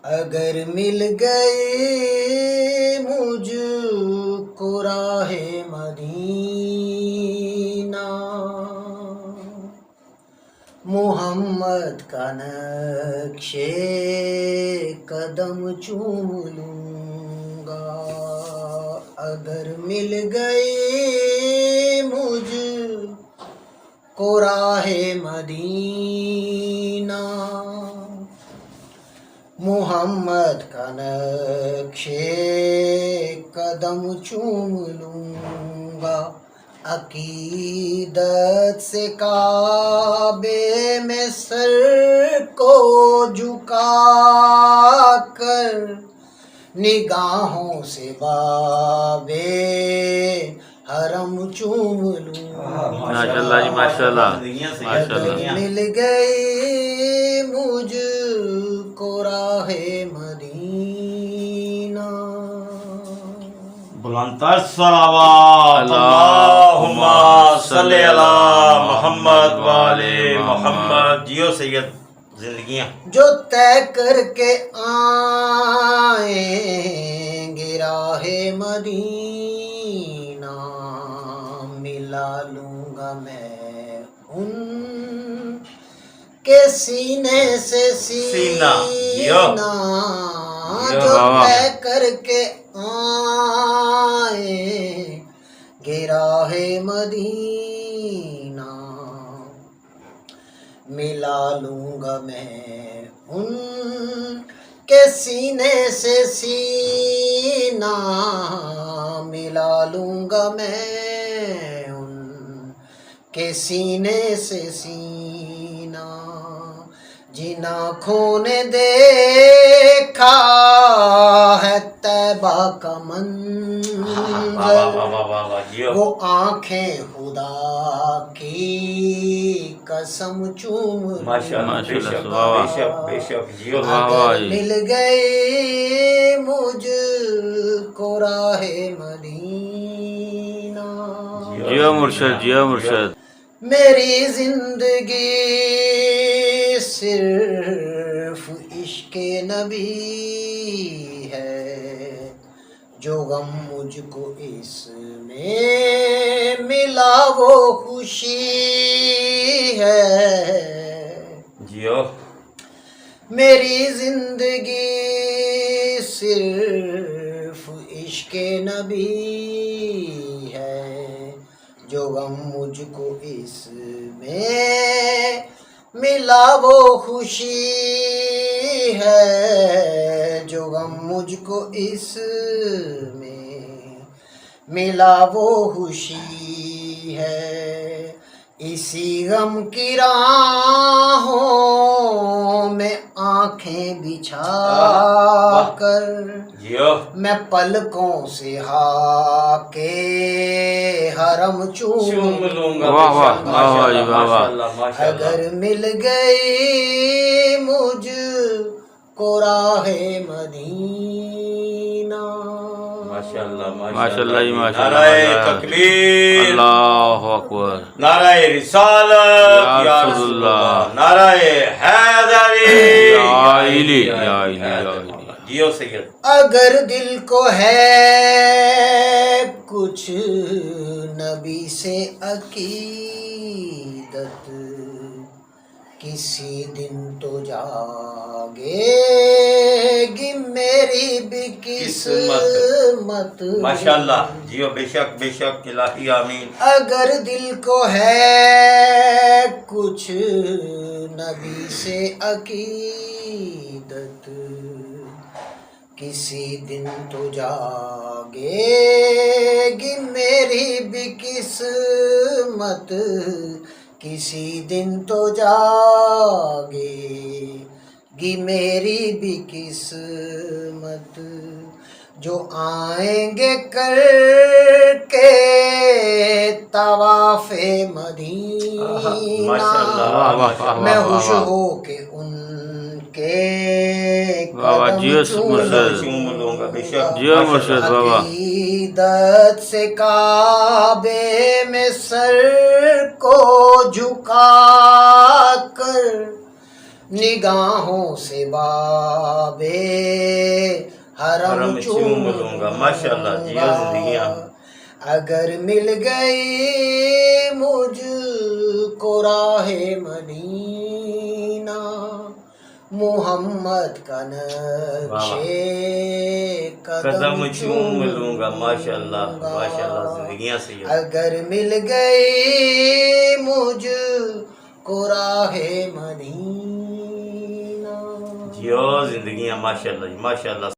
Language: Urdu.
اگر مل گئے مجھ کو راہ مدینہ، محمد کا نقش قدم چوم لوں گا۔ اگر مل گئے مجھ کو راہ مدینہ، محمد کا نقش قدم چوم لوں گا۔ عقیدت سے کعبے میں سر کو جھکا کر، نگاہوں سے بابے حرم چوم لوں گا۔ ماشاءاللہ جی ماشاءاللہ اگر مل گئے مجھ کو راہ مدینہ۔ بلندتر صلوات اللہم صلی علی محمد وآلِ محمد۔ جیو سید زندگیاں جو طے کر کے آئیں گے راہ مدینہ، ملا لوں گا میں ان کے سینے سے سینہ، جو طے کر کے آئیں گے راہ مدینہ، ملا لوں گا میں ان کے سینے سے سینہ، ملا لوں گا میں ان کے سینے سے سینہ۔ جن آنکھوں نے دیکھا ہے طیبہ کا منظر، وہ آنکھیں خدا کی قسم چوم لوں گا۔ اگر مل گئے مجھ کو راہ مدینہ۔ جیو مرشد جیو مرشد۔ میری زندگی صرف عشق نبی ہے، جو غم مجھ کو اس میں ملا وہ خوشی ہے۔ جیو میری زندگی صرف عشق نبی ہے، جو غم مجھ کو اس میں ملا وہ خوشی ہے، جو غم مجھ کو اس میں ملا وہ خوشی ہے۔ اسی غم کی راہوں میں آنکھیں بچھا کر، میں پلکوں سے کے حرم چوم لوں گا۔ اگر مل گئی مجھ کو راہ مدینہ۔ ماشاءاللہ جی ماشاءاللہ۔ نعرہ تکبیر، اللہ اکبر، نعرہ رسالت یا رسول اللہ، نعرہ حیدری یا علی یا علی یا علی۔ جیو سید۔ اگر دل کو ہے کچھ نبی سے عقیدت، کسی دن تو جاگے گی میری بھی قسمت۔ ماشاءاللہ جیو، بے شک الہی آمین۔ اگر دل کو ہے کچھ نبی سے عقیدت، کسی دن تو جاگے گی میری بھی قسمت، کسی دن تو جاگے گی میری بھی قسمت۔ جو آئیں گے کر کے طواف مدینہ، میں خوش ہو کے ان کے قدم چوم لوں گا۔ جیو مرشد بابا۔ عقیدت سے کعبے میں سر کو جھکا کر، نگاہوں سے بابے حرم چوم لوں گا ماشاءاللہ جیو زندگیاں اگر مل گئی مجھ کو راہ مدینہ محمد کا نقشے قدم چوم لوں گا ماشاءاللہ ماشاءاللہ زندگیاں سید اگر مل گئی مجھ کو راہ مدینہ جیو زندگیاں ماشاءاللہ ماشاءاللہ